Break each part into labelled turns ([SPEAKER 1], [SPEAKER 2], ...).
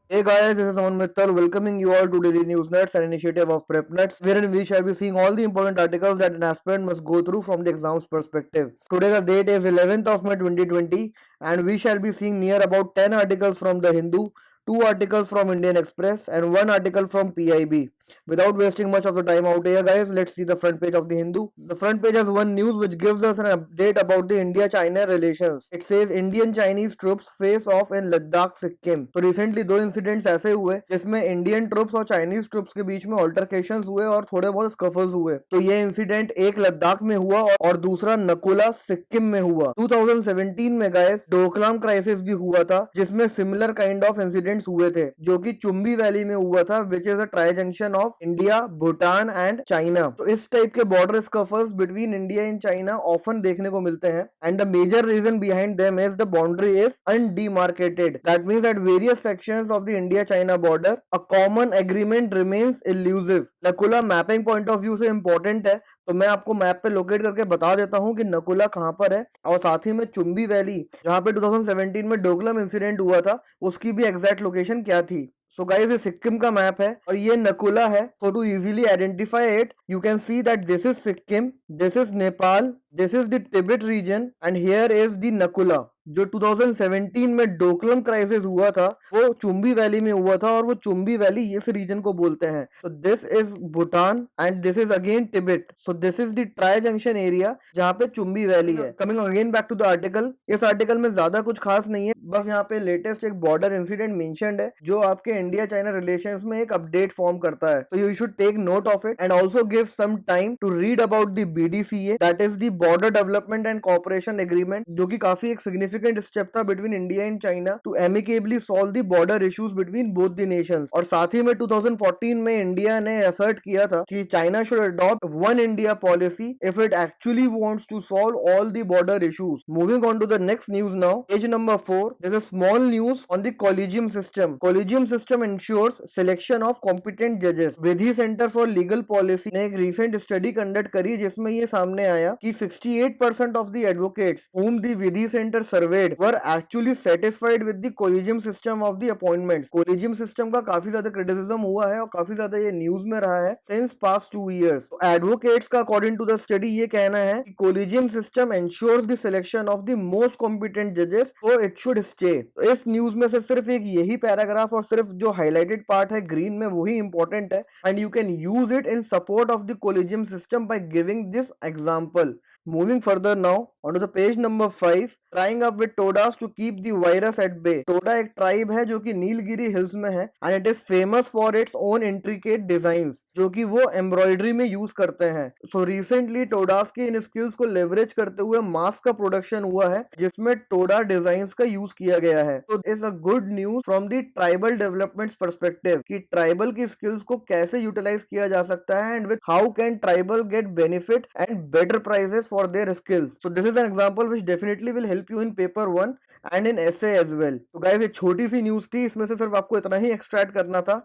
[SPEAKER 1] Hey guys, this is Aman Mittal welcoming you all to Daily News Nuts, an initiative of PrepNuts, wherein we shall be seeing all the important articles that an aspirant must go through from the exam's perspective. Today's date is 11th of May 2020, and we shall be seeing near about 10 articles from The Hindu, 2 articles from Indian Express, and 1 article from PIB. Without wasting much of the time out here, guys, let's see the front page of The Hindu. The front page has one news which gives us an update about the India-China relations. It says Indian-Chinese troops face off in Ladakh, Sikkim. तो recently दो incidents ऐसे हुए जिसमें Indian troops और Chinese troops के बीच में ऑल्टरकेशंस हुए और थोड़े बहुत स्कफल्स हुए। तो ये इंसिडेंट एक लद्दाख में हुआ और दूसरा नकुला सिक्किम में हुआ। 2017 में गाइस डोकलाम क्राइसिस भी हुआ था जिसमें सिमिलर काइंड ऑफ इंसिडेंट्स हुए थे जो कि चुम्बी वैली में हुआ था which is a tri junction of India, Bhutan and China. तो इस टाइप के border scuffles between India and China often देखने को मिलते हैं and the major reason behind them is the boundary is undemarcated. That means at various sections of the India-China border, a common agreement remains elusive. Nakula mapping point of view से important है तो मैं आपको map पे locate करके बता देता हूँ कि नकुला कहाँ पर है और साथ ही में चुम्बी वैली जहाँ पे 2017 में डोकलम इंसिडेंट हुआ था उसकी भी एग्जैक्ट लोकेशन क्या थी। सो गाइस ये सिक्किम का मैप है और ये नकुला है। So to easily identify it, you can see that this is Sikkim, this is Nepal, this is the Tibet region and here is the Nakula। जो 2017 में डोकलम क्राइसिस हुआ था वो चुम्बी वैली में हुआ था और वो चुम्बी वैली इस रीजन को बोलते हैं। So this is Bhutan and this is again Tibet. So this is the tri junction area जहाँ पे चुम्बी वैली है। Coming again back to the article, इस आर्टिकल में ज्यादा कुछ खास नहीं है, बस यहाँ पे लेटेस्ट एक बॉर्डर इंसिडेंट मेंशन्ड है जो आपके इंडिया चाइना रिलेशंस में एक अपडेट फॉर्म करता है। तो you should take note of it and also give some time to read about the BDCA, that is the border development and cooperation agreement, जो कि काफी एक सिग्निफिकेंट स्टेप था between India and China to amicably solve the border issues between both the nations. और साथ ही में 2014 में India ने असर्ट किया था कि China should adopt one India policy if it actually wants to solve all the border issues. Moving on to the next news now, page number 4, there's a small news on the collegium system. Collegium system ensures selection of competent judges. Vidhi centre for legal policy ने एक recent study conduct करी जिसमें ये सामने आया कि 68% of the advocates whom the Vidhi centre surveyed were actually satisfied with the collegium system of the appointments. collegium system का काफी ज्यादा क्रिटिसिज्म हुआ है और काफी ज्यादा ये न्यूज में रहा है since past 2 years. तो एडवोकेट्स का अकॉर्डिंग टू द स्टडी ये कहना है कि collegium system ensures the selection of the most competent judges, so it should stay. तो इस न्यूज में से सिर्फ एक यही पैराग्राफ और सिर्फ जो हाईलाइटेड पार्ट है ग्रीन में वही इंपॉर्टेंट है and you can use it in support of the collegium system by giving this example. Moving further now onto the page number 5, trying up with todas to keep the virus at bay. Toda एक tribe है जो कि Nilgiri hills में है and it is famous for its own intricate designs जो कि वो embroidery में यूज करते हैं। सो रिसेंटली टोडास के इन स्किल्स को लेवरेज करते हुए मास्क का प्रोडक्शन हुआ है जिसमें टोडा डिजाइंस का यूज किया गया है। तो is a good news from the tribal development perspective कि ट्राइबल की स्किल्स को कैसे यूटिलाइज किया जा सकता है and with how can tribal get benefit and better prices for their skills. So this is an example which definitely will help you in paper 1 and in essay as well. तो guys ये छोटी सी news थी, इसमें से सिर्फ आपको इतना ही extract करना था।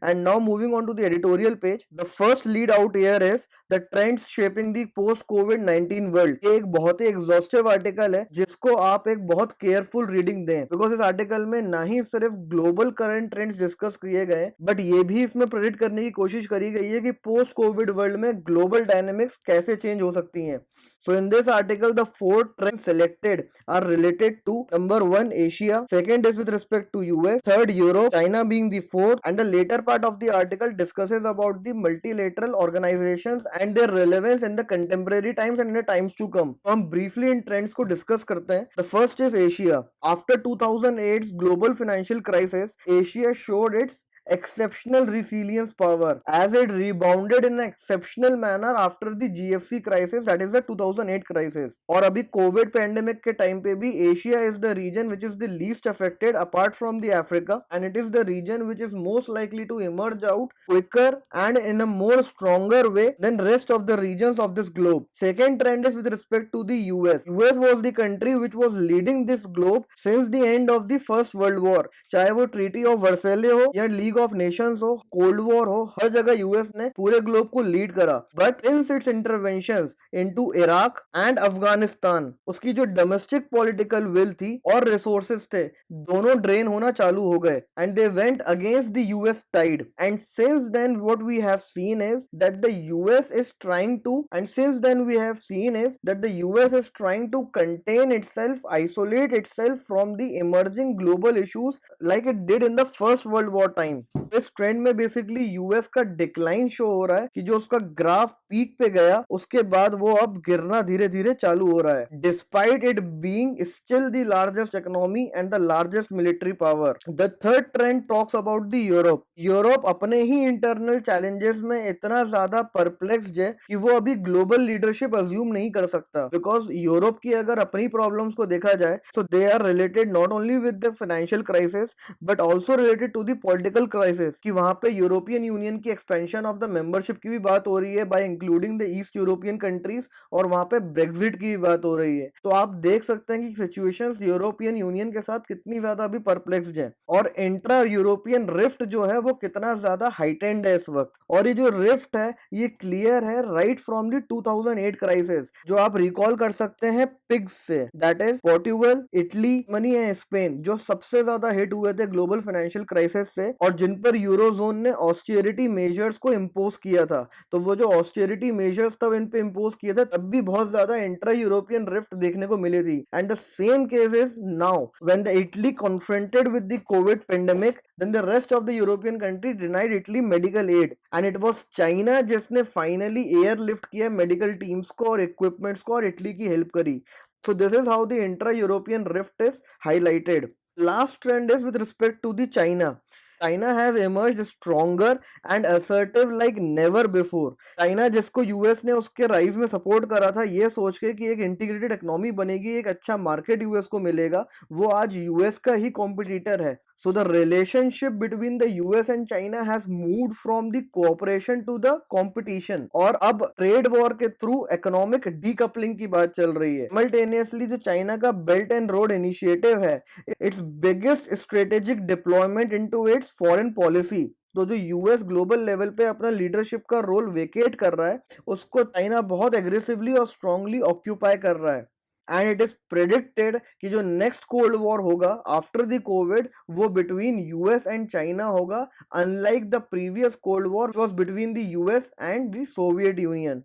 [SPEAKER 1] And now moving on to the editorial page, the first lead out here is the trends shaping the post COVID-19 world. ये एक बहुत ही एग्जॉस्टिव आर्टिकल है जिसको आप एक बहुत केयरफुल रीडिंग दें बिकॉज इस आर्टिकल में ना ही सिर्फ ग्लोबल करंट ट्रेंड्स डिस्कस किए गए बट ये भी इसमें प्रेडिक्ट करने की कोशिश करी गई है कि पोस्ट कोविड वर्ल्ड में ग्लोबल डायनेमिक्स कैसे चेंज हो सकती हैं। So in this article, the 4 trends selected are related to number 1 Asia, second is with respect to US, third Europe, China being the fourth, and the later part of the article discusses about the multilateral organizations and their relevance in the contemporary times and in the times to come. तो हम briefly इन trends को discuss करते हैं। The first is Asia. After 2008's global financial crisis, Asia showed its exceptional resilience power as it rebounded in an exceptional manner after the GFC crisis, that is the 2008 crisis. और अभी Covid pandemic के time पे भी Asia is the region which is the least affected apart from the Africa and it is the region which is most likely to emerge out quicker and in a more stronger way than rest of the regions of this globe. Second trend is with respect to the US. US was the country which was leading this globe since the end of the first world war, चाहे वो treaty of वर्सेले हो या league league of Nations हो, cold war हो, हर जगह US ने पूरे globe को लीड करा। But since it's interventions into Iraq and Afghanistan, उसकी जो डोमेस्टिक पॉलिटिकल विल थी और रिसोर्सेज थे, दोनों ड्रेन होना चालू हो गए and they went against the US tide. And since then what we have seen is that the US is trying to and since then we have seen is that the US is trying to contain itself, isolate itself from the emerging global issues like it did in the First World War time. इस trend में basically US का decline show हो रहा है कि जो उसका graph peak पे गया उसके बाद वो अब गिरना धीरे धीरे चालू हो रहा है, despite it being still the largest economy and the largest military power. The third trend talks about the Europe. Europe अपने ही इंटरनल चैलेंजेस में इतना ज्यादा परप्लेक्स्ड है कि वो अभी ग्लोबल लीडरशिप अज्यूम नहीं कर सकता, बिकॉज यूरोप की अगर अपनी प्रॉब्लम्स को देखा जाए so they are related not only with the financial crisis but also related to the political crisis, कि वहां पे यूरोपियन यूनियन की एक्सपेंशन ऑफ द मेंबरशिप की भी बात हो रही है by including the East European countries, और वहां पे ब्रेक्सिट की भी बात हो रही है। तो आप देख सकते हैं कि सिचुएशंस यूरोपियन यूनियन के साथ कितनी ज्यादा अभी परप्लेक्स्ड है, और इंट्रा यूरोपियन रिफ्ट जो है वो कितना ज्यादा हाइटेंड है इस वक्त। और ये जो रिफ्ट है ये क्लियर है राइट फ्रॉम द 2008 क्राइसिस, जो आप रिकॉल कर सकते हैं पिग्स से, that is Portugal, Italy, money and Spain, जो सबसे ज्यादा हिट हुए थे ग्लोबल फाइनेंशियल क्राइसिस से और जिन पर यूरोजोन ने ऑस्टेरिटी मेजर्स को इंपोज किया था। तो वो जो ऑस्टेरिटी मेजर्स तब इन पे इंपोज किए थे तब भी बहुत ज्यादा इंट्रा यूरोपियन रिफ्ट देखने को मिली थी। And the same case is now when the Italy confronted with the COVID pandemic, then the rest of the European country denied Italy medical aid and it was China जिसने finally airlift किया medical teams को और equipments को और Italy की help करी। So this is how the intra-European rift is highlighted. Last trend is with respect to the China. China has emerged stronger and assertive like never before. China जिसको US ने उसके rise में support करा था ये सोच के कि एक इंटीग्रेटेड इकोनॉमी बनेगी, एक अच्छा मार्केट यूएस को मिलेगा, वो आज यूएस का ही कॉम्पिटिटर है। So the relationship between the US and China has moved from the cooperation to the competition, और अब ट्रेड वॉर के थ्रू इकोनॉमिक डीकपलिंग की बात चल रही है। Simultaneously जो चाइना का बेल्ट एंड रोड इनिशिएटिव है, it's biggest strategic deployment into its foreign policy. तो जो यूएस ग्लोबल लेवल पे अपना लीडरशिप का रोल वेकेट कर रहा है उसको चाइना बहुत एग्रेसिवली और स्ट्रांगली ऑक्यूपाई कर रहा है। एंड इट इज प्रेडिक्टेड कि जो नेक्स्ट कोल्ड वॉर होगा आफ्टर द कोविड वो बिटवीन यूएस एंड चाइना होगा, unlike the previous cold war was between the US and the Soviet union.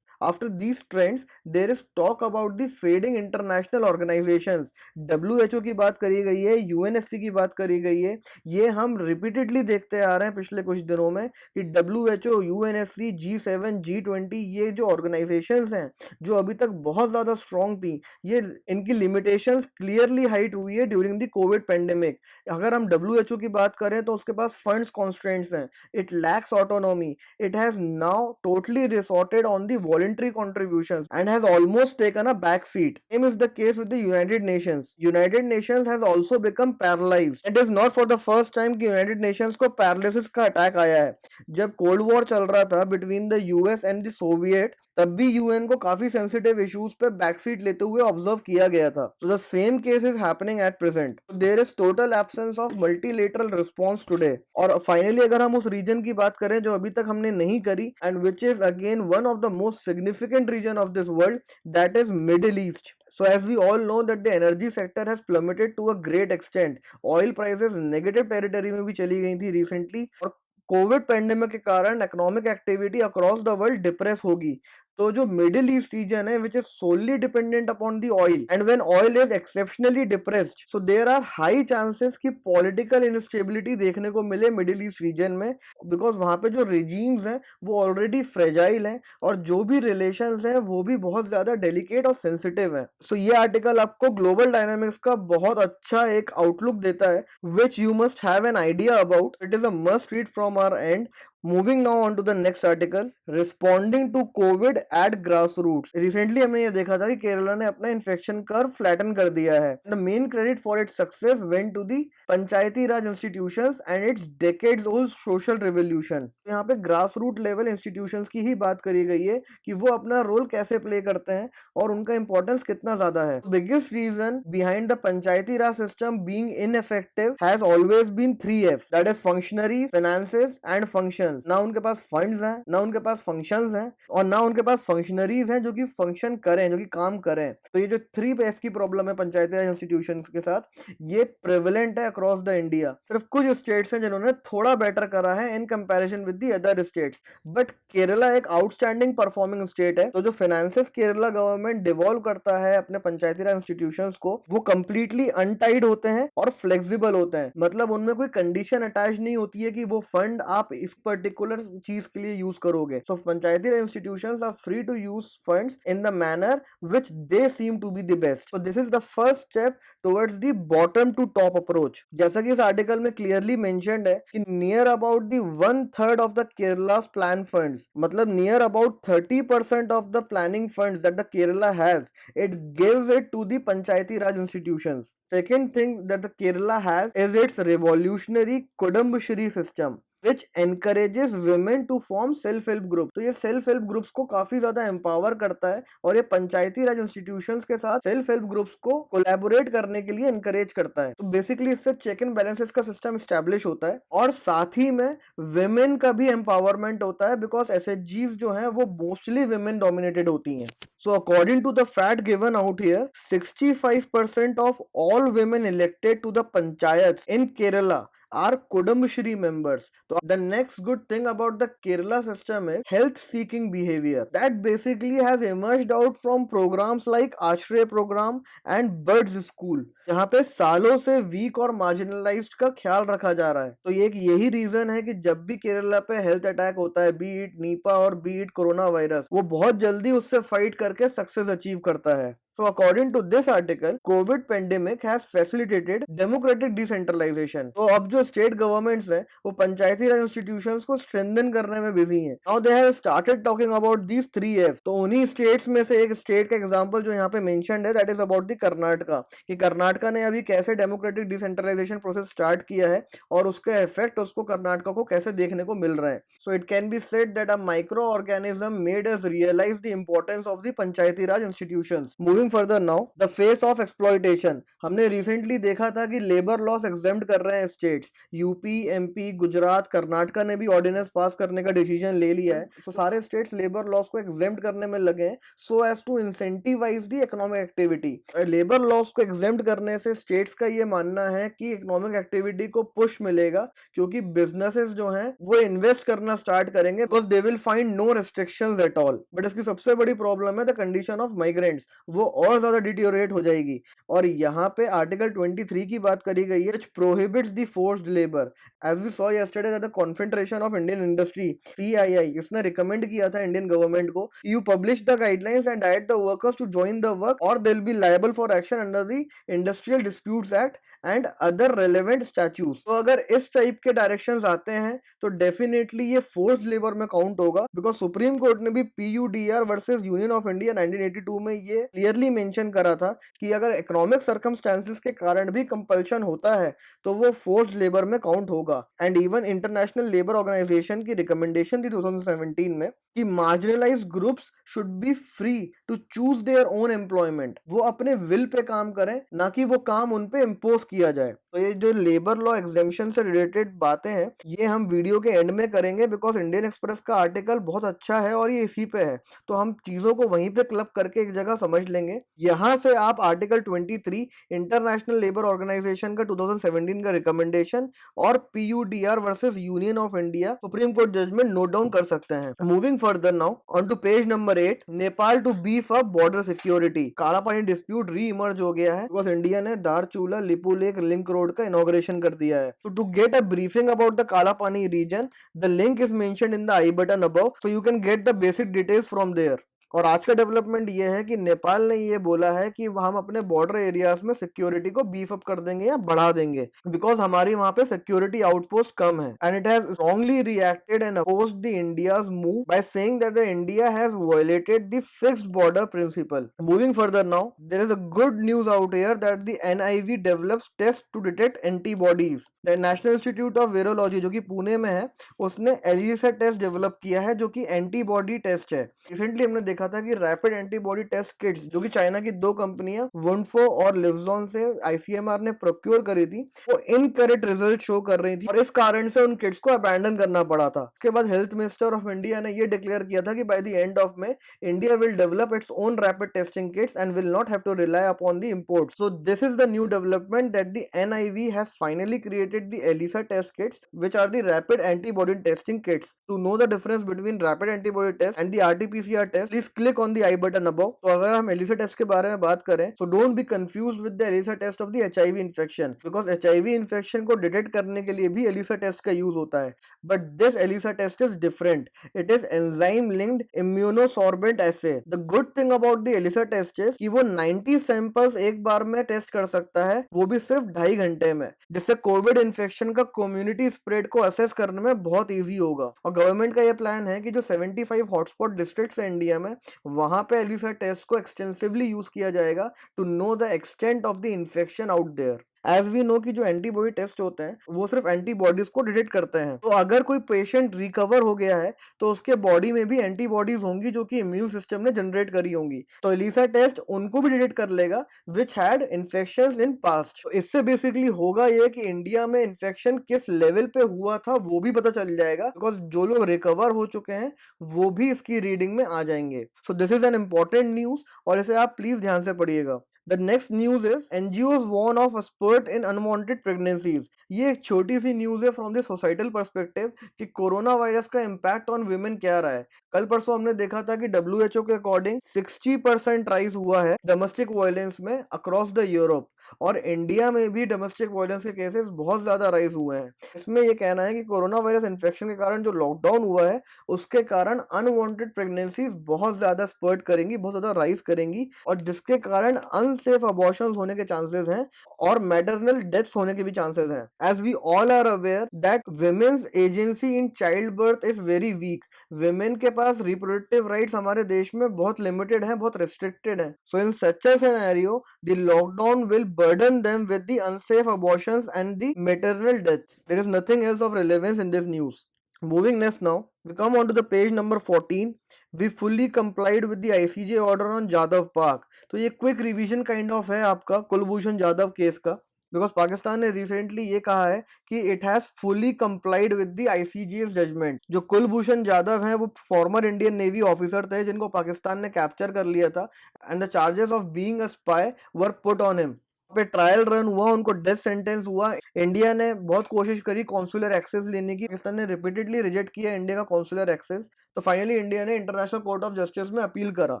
[SPEAKER 1] After these trends, there is talk about the fading international organizations. WHO की बात करी गई है, UNSC की बात करी गई है। ये हम रिपीटेडली देखते आ रहे हैं पिछले कुछ दिनों में कि WHO, UNSC, G7, G20 ये जो ऑर्गेनाइजेशंस हैं जो अभी तक बहुत ज़्यादा स्ट्रॉन्ग थी, ये इनकी लिमिटेशंस क्लियरली हाइट हुई है ड्यूरिंग द कोविड पेंडेमिक। अगर हम WHO की बात करें तो उसके पास फंड्स कॉन्स्ट्रेंट्स हैं, it lacks autonomy, it has now totally resorted on the voluntary contributions and has almost taken a back seat. Same is the case with the United Nations. United Nations has also become paralyzed. It is not for the first time कि United Nations को paralysis का attack आया है। जब cold war चल रहा था between the US and the Soviet, तब भी यूएन को काफी सेंसिटिव इश्यूज पे बैकसीट लेते हुए ऑब्जर्व किया गया था। So the same case is happening at present. There is total absence of multilateral response today. और फाइनली अगर हम उस रीजन की बात करें जो अभी तक हमने नहीं करी and which is again one of the most significant region of this world, that is Middle East. So as we all know that the energy sector has plummeted to a great extent. Oil prices negative territory में भी चली गई थी recently, और Covid pandemic के कारण economic activity across the world depress होगी। तो जो मिडिल ईस्ट रीजन है which is solely dependent upon the oil, and when oil is exceptionally depressed so there are high chances कि पॉलिटिकल इनस्टेबिलिटी देखने को मिले मिडिल ईस्ट रीजन में, because वहां पे जो रिजीम्स हैं वो ऑलरेडी फ्रेजाइल हैं और जो भी रिलेशंस हैं वो भी बहुत ज्यादा डेलिकेट और सेंसिटिव हैं। सो ये आर्टिकल आपको ग्लोबल डायनामिक्स का बहुत अच्छा एक आउटलुक देता है which you must have an idea about. It is a must read from our and. Moving now on to the next article, responding to COVID at grassroots. Recently हमने ये देखा था कि केरला ने अपना इन्फेक्शन कर्व फ्लैटन कर दिया है. The main credit for its success went to the Panchayati Raj institutions and its decades old social revolution. यहाँ पे ग्रास रूट लेवल इंस्टीट्यूशंस की ही बात करी गई है कि वो अपना रोल कैसे प्ले करते हैं और उनका इंपॉर्टेंस कितना ज्यादा है. Biggest reason behind the panchayati raj system being ineffective has always been 3F, that is functionaries, finances and functions. ना उनके पास फंड्स हैं, ना उनके पास फंक्शंस हैं और ना उनके पास फंक्शनरीज हैं जो कि फंक्शन करें, जो कि काम करें. तो ये जो 3F की प्रॉब्लम है पंचायती राज इंस्टीट्यूशंस के साथ, ये प्रेवलेंट है अक्रॉस द इंडिया. सिर्फ कुछ स्टेट्स हैं जिन्होंने थोड़ा बेटर करा है in comparison with the other states, but Kerala एक आउटस्टैंडिंग परफॉर्मिंग स्टेट है. तो जो फाइनेंसेस केरला गवर्नमेंट डिवॉल्व करता है अपने पंचायती राज इंस्टीट्यूशंस को, वो कंप्लीटली अनटाइड होते हैं और फ्लेक्सिबल होते हैं. मतलब उनमें कोई कंडीशन अटैच नहीं होती है कि वो फंड आप इस पर्टिकुलर चीज के लिए यूज करोगे. So panchayati raj institutions are free to use funds in the manner which they seem to be the best. So this is the first step towards the bottom to top approach. जैसा कि इस article में clearly mentioned है कि near about the 1/3 of the Kerala's plan funds, मतलब near about 30% of the planning funds that the Kerala has, it gives it to the panchayati raj institutions. Second thing that the Kerala has is its revolutionary Kudumbashree system, which encourages women to form self help group. तो ये self help groups को काफी ज्यादा empower करता है और ये पंचायती राज institutions के साथ self help groups को collaborate करने के लिए encourage करता है. तो basically इससे check and balances का system establish होता है और साथ ही में women का भी empowerment होता है, because SHGs जो हैं वो mostly women dominated होती हैं. So according to the fact given out here, 65% of all women elected to the panchayats in Kerala are Kudumbashree members. So the next good thing about the Kerala system is health seeking behavior that basically has emerged out from programs like Ashray program and Birds School, यहाँ पे सालों से week और marginalised का ख्याल रखा जा रहा है. तो ये एक यही रीजन है कि जब भी केरला पे हेल्थ अटैक होता है, बी इट नीपा और बी इट कोरोना वायरस, वो बहुत जल्दी उससे फाइट करके सक्सेस अचीव करता है. So according to this article, COVID pandemic has facilitated democratic decentralization. तो अब जो स्टेट गवर्नमेंट्स हैं वो पंचायती राज इंस्टीट्यूशंस को स्ट्रेंथन करने में बिजी हैं. Now they have started talking about these 3F. तो उन्हीं स्टेट्स में से एक स्टेट का एग्जांपल जो यहाँ पे मेंशन्ड है, that is about the Karnataka. कि कर्नाटका ने अभी कैसे डेमोक्रेटिक डिसेंट्रलाइजेशन प्रोसेस स्टार्ट किया है और उसका इफेक्ट उसको कर्नाटका को कैसे देखने को मिल रहा है. So it can be said that a microorganism made us realise the importance of the panchayati raj institutions. Further now, the face of exploitation. हमने रिसेंटली देखा था कि लेबर लॉस एग्जेम्प्ट कर रहे हैं states. UP, MP, Gujarat, Karnataka ने भी ऑर्डिनेंस पास करने का डिसीजन ले लिया है. तो सारे स्टेट्स लेबर लॉस को एग्जेम्प्ट करने में लगे हैं so as to incentivise the economic activity. Labour laws को एग्जेम्प्ट करने से स्टेट्स का ये मानना है कि इकोनॉमिक एक्टिविटी को पुश मिलेगा, क्योंकि बिजनेसेस जो हैं वो इन्वेस्ट करना स्टार्ट करेंगे because they will find no restrictions at all. But इसकी सबसे बड़ी प्रॉब्लम है द कंडीशन ऑफ माइग्रेंट्स, वो और ज्यादा डिटीरियोरेट हो जाएगी. और यहाँ पे आर्टिकल 23 की बात करी गई है, which prohibits the forced labour. As we saw yesterday that the Confederation of Indian Industry, CII, इसने रिकमेंड किया था इंडियन गवर्नमेंट को, you publish the guidelines and direct the workers to join the work और they will be liable for action under the Industrial disputes Act and other relevant statutes. तो अगर इस type के directions आते हैं तो definitely ये फोर्स्ड लेबर में काउंट होगा, बिकॉज सुप्रीम कोर्ट ने भी PUDR versus union of India 1982 में ये क्लियरली मेंशन करा था कि अगर इकोनॉमिक सर्कमस्टेंसेस के कारण भी कंपल्शन होता है तो वो फोर्स्ड लेबर में काउंट होगा. And even international labour organisation की रिकमेंडेशन थी 2017 में कि marginalised groups should be free to choose their own employment. वो अपने विल पे काम करें, ना कि वो काम उन पे इम्पोज किया जाए. तो ये जो लेबर लॉ एग्जेम्पशन से रिलेटेड बातें हैं ये हम वीडियो के एंड में करेंगे, बिकॉज इंडियन एक्सप्रेस का आर्टिकल बहुत अच्छा है और ये इसी पे है, तो हम चीजों को वहीं पे क्लब करके एक जगह समझ लेंगे. यहाँ से आप आर्टिकल 23 इंटरनेशनल लेबर ऑर्गेनाइजेशन का 2017 का रिकमेंडेशन और PUDR versus union of India supreme court judgment note down कर सकते हैं. Moving further now on to page number 8, Nepal to beef up border security. Kala Pani dispute री इमर्ज हो गया है बिकॉज इंडिया ने दारचूला लिपुलेख लिंक रोड का इनॉग्रेशन कर दिया है. So to get a briefing about the Kalapani region, the link is mentioned in the I button above, so you can get the basic details from there. और आज का development ये है कि नेपाल ने ये बोला है कि हम अपने बॉर्डर एरियाज में सिक्योरिटी को बीफ अप कर देंगे या बढ़ा देंगे, बिकॉज हमारी वहां पे सिक्योरिटी आउटपोस्ट कम है। And it has strongly reacted and opposed the India's move by saying that the India has violated the fixed border principle. Moving further now, there is a good news out here that the NIV develops test to detect antibodies. The national institute of virology, जो कि पुणे में है, उसने Elisa test develop किया है जो कि antibody test है। रिसेंटली हमने देखा था कि रैपिड एंटीबॉडी टेस्ट किट्स जो कि चाइना की दो कंपनियां वुनफो और लिवजॉन से आईसीएमआर ने प्रोक्योर करी थी, वो इनकरेक्ट रिजल्ट शो कर रही थी और इस कारण से उन किट्स को अबैंडन करना पड़ा था। उसके बाद हेल्थ मिनिस्टर ऑफ इंडिया ने ये डिक्लेयर किया था कि by the end of May India will develop its own rapid testing kits and will not have to rely upon the import. So this is the new development that the NIV has finally created the ELISA test kits, which are the rapid antibody testing kits. To know the difference between rapid antibody test and the RT-PCR test, please click on the I button above. तो अगर हम ELISA test के बारे में बात करें, so don't be confused with the ELISA test of the HIV infection, because HIV infection को detect करने के लिए भी ELISA test का यूज होता है, but this ELISA test is different. It is enzyme linked immunosorbent assay. The good thing about the ELISA test is कि वो 90 सैंपल्स एक बार में टेस्ट कर सकता है, वो भी सिर्फ 2.5 घंटे में, जिससे कोविड इन्फेक्शन का कम्युनिटी स्प्रेड को असेस करने में बहुत इजी होगा। और गवर्नमेंट का ये प्लान है कि जो 75 हॉटस्पॉट डिस्ट्रिक्ट्स है इंडिया में, वहां पे एलिसा टेस्ट को एक्सटेंसिवली यूज किया जाएगा to know the extent of the infection out there. As we know कि जो एंटीबॉडी टेस्ट होते हैं वो सिर्फ एंटीबॉडीज को डिटेक्ट करते हैं, तो अगर कोई पेशेंट रिकवर हो गया है तो उसके बॉडी में भी एंटीबॉडीज होंगी जो कि इम्यून सिस्टम ने जनरेट करी होंगी, तो एलिसा टेस्ट उनको भी डिटेक्ट कर लेगा which had infections in past. तो इससे बेसिकली होगा ये कि इंडिया में इन्फेक्शन किस लेवल पे हुआ था वो भी पता चल जाएगा, बिकॉज जो लोग रिकवर हो चुके हैं वो भी इसकी रीडिंग में आ जाएंगे। सो this is an important news और इसे आप प्लीज ध्यान से पढ़िएगा। The next news is NGOs warn of a spurt in unwanted pregnancies. ये एक छोटी सी न्यूज है फ्रॉम द सोसाइटल पर्सपेक्टिव कि कोरोना वायरस का इम्पैक्ट ऑन वुमेन क्या रहा है। कल परसों हमने देखा था कि WHO के अकॉर्डिंग 60% राइज हुआ है डोमेस्टिक वायलेंस में अक्रॉस द यूरोप, और इंडिया में भी डोमेस्टिक वायलेंस के केसेस बहुत ज्यादा राइज हुए हैं। इसमें यह कहना है कि कोरोना वायरस इन्फेक्शन के कारण जो लॉकडाउन हुआ है उसके कारण अनवांटेड प्रेगनेंसीज बहुत ज्यादा स्पर्ट करेंगी, बहुत ज्यादा राइज करेंगी, और जिसके कारण अनसेफ अबॉर्शंस होने के चांसेस हैं और मैटरनल डेथ्स होने के भी चांसेस हैं। As we all are aware that women's agency in child birth is very weak. Women के पास रिप्रोडक्टिव राइट्स हमारे देश में बहुत लिमिटेड है, बहुत रिस्ट्रिक्टेड है। So in such a scenario the lockdown will burden them with the unsafe abortions and the maternal deaths. There is nothing else of relevance in this news. Moving next now, we come on to the page number 14. We fully complied with the ICJ order on Jadhav Park. तो ये quick revision kind of है आपका Kulbhushan Jadhav case का, because Pakistan ने recently ये कहा है कि it has fully complied with the ICJ's judgement. जो कुलभूषण जाधव हैं वो फॉर्मर इंडियन नेवी ऑफिसर थे जिनको पाकिस्तान ने कैप्चर कर लिया था, and the charges of being a spy were put on him. पे ट्रायल रन हुआ, उनको डेथ सेंटेंस हुआ। इंडिया ने बहुत कोशिश करी कॉन्सुलर एक्सेस लेने की, पाकिस्तान ने रिपीटेडली रिजेक्ट किया इंडिया का कॉन्सुलर एक्सेस। तो फाइनली इंडिया ने इंटरनेशनल कोर्ट ऑफ जस्टिस में अपील करा।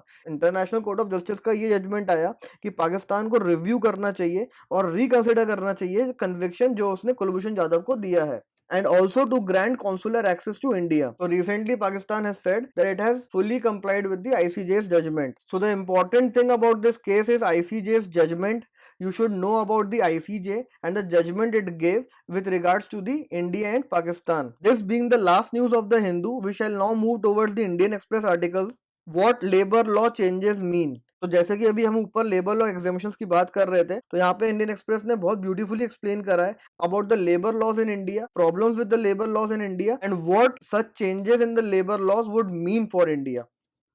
[SPEAKER 1] इंटरनेशनल कोर्ट ऑफ जस्टिस का ये जजमेंट आया कि पाकिस्तान को रिव्यू करना चाहिए और रिकंसिडर करना चाहिए कन्विक्शन जो उसने कुलभूषण जाधव को दिया है, and also to grant consular access to India. So recently Pakistan has said that it has fully complied with the ICJ's judgment. So the important thing about this case is ICJ's judgment. You should know about the ICJ and the judgment it gave with regards to the India and Pakistan. This being the last news of the Hindu, we shall now move towards the Indian Express articles. What labor law changes mean? तो जैसे कि अभी हम ऊपर labour law एग्जामिशंस की बात कर रहे थे, तो यहाँ पे इंडियन एक्सप्रेस ने बहुत ब्यूटीफुली एक्सप्लेन करा है about the labour laws in India, problems with the labour laws in India, and what such changes in the labour laws would mean for India.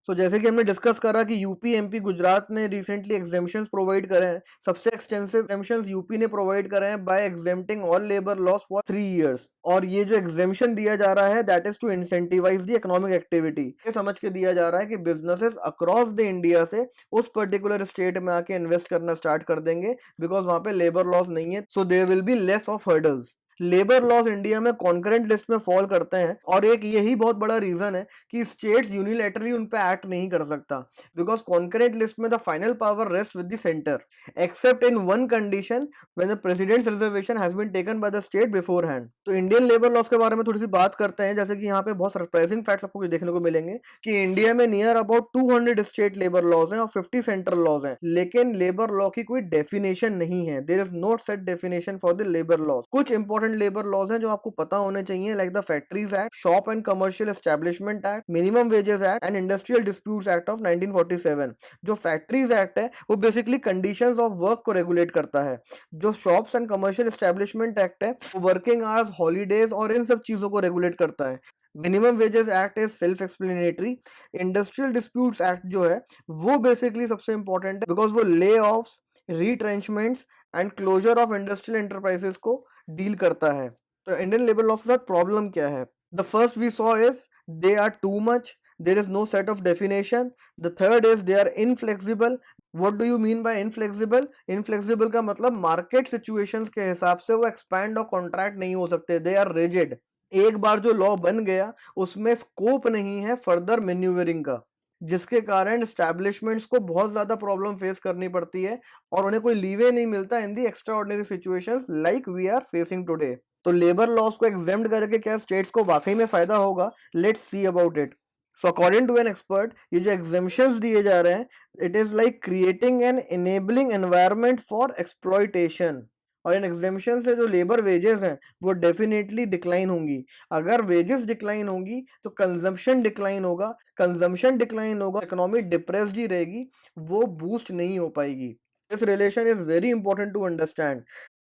[SPEAKER 1] तो जैसे कि हमने डिस्कस करा कि यूपी, एमपी, गुजरात ने रिसेंटली एग्जेम्पशंस प्रोवाइड करे हैं। सबसे एक्सटेंसिव एग्जेम्पशंस यूपी ने प्रोवाइड करे हैं by exempting all labour laws for 3 years. और ये जो एग्जेम्पशन दिया जा रहा है that is to incentivise the economic activity. ये समझ के दिया जा रहा है कि बिजनेसेस अक्रॉस द इंडिया से उस पर्टिकुलर स्टेट में आके इन्वेस्ट करना स्टार्ट कर देंगे, बिकॉज वहां पे लेबर लॉस नहीं है, so there will be less of hurdles. Labour laws India में कॉन्करेंट लिस्ट में फॉल करते हैं और एक यही बहुत बड़ा रीजन है कि स्टेट्स यूनिलैटरली उन पे एक्ट नहीं कर सकता, बिकॉज कॉन्करेंट लिस्ट में the final power rest with the centre except in one condition when the president's reservation has been taken by the state beforehand. तो इंडियन लेबर लॉज के बारे में थोड़ी सी बात करते हैं, जैसे कि यहाँ पे बहुत सरप्राइजिंग फैक्ट्स आपको देखने को मिलेंगे कि इंडिया में near about 200 state labour laws हैं और 50 सेंट्रल लॉज हैं, लेकिन लेबर लॉ की कोई डेफिनेशन नहीं है। There is no set definition for the labour laws. कुछ इंपॉर्टेंट लेबर लॉज हैं जो आपको पता होने चाहिए, like the factories act, shop and commercial establishment act, minimum wages act and industrial disputes act of 1947। जो फैक्ट्रीज एक्ट है वो बेसिकली कंडीशंस ऑफ वर्क को रेगुलेट करता है। जो shops and commercial establishment act है वो वर्किंग आवर्स, हॉलीडेज और इन सब चीजों को रेगुलेट करता है। Minimum wages act is self explanatory. Industrial disputes act जो है वो बेसिकली सबसे इंपॉर्टेंट है, बिकॉज वो layoffs, retrenchments and closure of industrial enterprises को डील करता है। तो इंडियन लेबर लॉ के साथ प्रॉब्लम क्या है? The first we saw is they are too much, there is no set of definition. The third is they are inflexible. What do you mean by inflexible? Inflexible का मतलब market situations के हिसाब से वो expand और contract नहीं हो सकते। They are rigid. एक बार जो लॉ बन गया उसमें स्कोप नहीं है फर्दर मैन्यूवरिंग का, जिसके कारण एस्टैब्लिशमेंट्स को बहुत ज्यादा प्रॉब्लम फेस करनी पड़ती है और उन्हें कोई लीवे नहीं मिलता in the extraordinary situations like we are facing today. तो लेबर लॉस को एग्जेम्प्ट करके क्या स्टेट्स को वाकई में फायदा होगा? Let's see about it. So according to an expert, ये जो एग्जेम्पशंस दिए जा रहे हैं, it is like creating an enabling environment for exploitation. और इन एग्जेम्पशन से जो लेबर वेजेस हैं वो डेफिनेटली डिक्लाइन होंगी। अगर वेजेस डिक्लाइन होंगी तो कंजम्पशन डिक्लाइन होगा, कंजम्पशन डिक्लाइन होगा, इकोनॉमी डिप्रेस्ड ही रहेगी, वो बूस्ट नहीं हो पाएगी। This relation is very important to understand.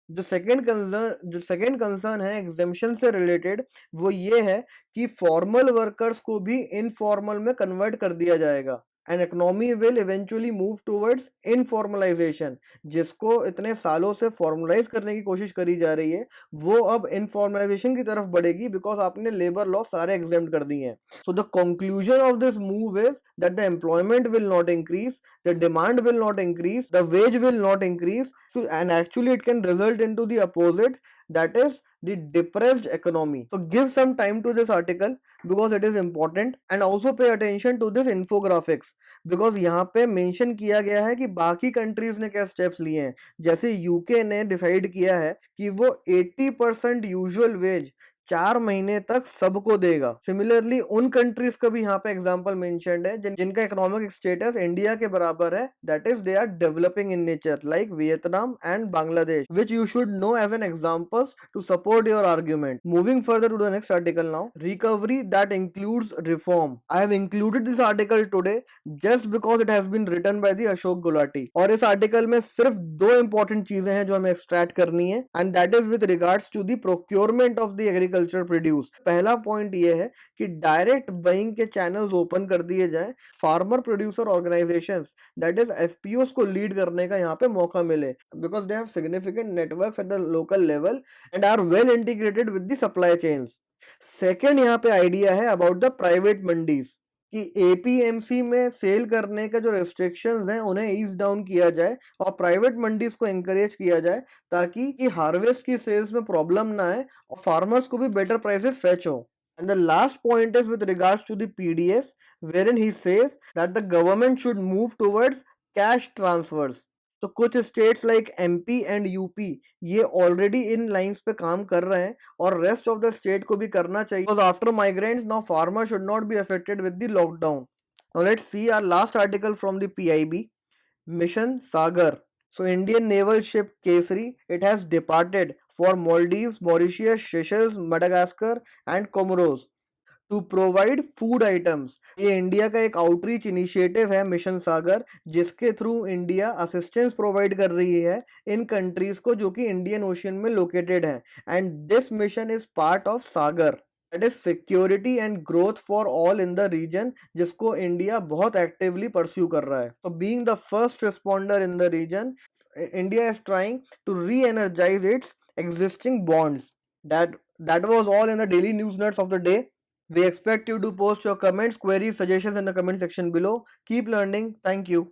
[SPEAKER 1] जो सेकंड कंसर्न है एग्जेम्पशन से रिलेटेड, वो ये है कि फॉर्मल वर्कर्स को भी इनफॉर्मल में कन्वर्ट कर दिया जाएगा and economy will eventually move towards informalisation. जिसको इतने सालों से फॉर्मलाइज करने की कोशिश करी जा रही है वो अब इनफॉर्मलाइजेशन की तरफ बढ़ेगी, बिकॉज आपने लेबर लॉ सारे एग्जेम्प्ट कर दिए हैं। So the conclusion of this move is that the employment will not increase, the demand will not increase, the wage will not increase, and actually it can result into the opposite, that is the depressed economy. So give some time to this article because it is important, and also pay attention to this infographics because यहाँ पे mention किया गया है कि बाकी countries ने क्या steps लिए हैं। जैसे यूके ने डिसाइड किया है कि वो 80% यूजुअल वेज 4 महीने तक सबको देगा। सिमिलरली उन कंट्रीज का भी यहाँ पे एग्जांपल मेंशन्ड है जिनका इकोनॉमिक स्टेटस इंडिया के बराबर है, that is they are developing in nature, like Vietnam and Bangladesh, which you should know as an examples to support your argument. Moving further to the next article now, recovery that includes reform. I have included this article today just because it has been written by the Ashok Gulati. और इस article में सिर्फ 2 important चीजें हैं जो हमें extract करनी है, and that is with regards to the procurement of the agriculture produce. पहला पॉइंट ये है कि डायरेक्ट बाइंग के चैनल्स ओपन कर दिए जाएं, farmer producer organisations that is FPOs को लीड करने का यहाँ पे मौका मिले, because they have significant networks at the local level and are well integrated with the supply chains. Second यहाँ पे आइडिया है अबाउट द प्राइवेट मंडीज कि एपीएमसी में सेल करने का जो रेस्ट्रिक्शंस हैं उन्हें ईज डाउन किया जाए और प्राइवेट मंडीज को एनकरेज किया जाए ताकि हार्वेस्ट की सेल्स में प्रॉब्लम ना आए और फार्मर्स को भी बेटर प्राइसेस फेच हो। And the last point is with regards to the PDS, wherein he says that the government should move towards cash transfers. तो कुछ states like MP and UP ये already in lines पे काम कर रहे हैं और रेस्ट ऑफ द स्टेट को भी करना चाहिए, because after migrants now farmers should not be affected with the lockdown. Now let's see our last article from the PIB, Mission Sagar. So Indian naval ship Kesari, it has departed for Maldives, Mauritius, Seychelles, Madagascar and Comoros to provide food items. ये India का एक outreach initiative है mission Sagar, जिसके through India assistance provide कर रही है इन countries को जो कि इंडियन ओशियन में लोकेटेड है, and this mission is part of Sagar, that is security and growth for all in the region, जिसको इंडिया बहुत एक्टिवली परस्यू कर रहा है। तो being the first responder in the region, India is trying to reenergise its existing bonds. That was all in the daily news nuts of the day. We expect you to post your comments, queries, suggestions in the comment section below. Keep learning. Thank you.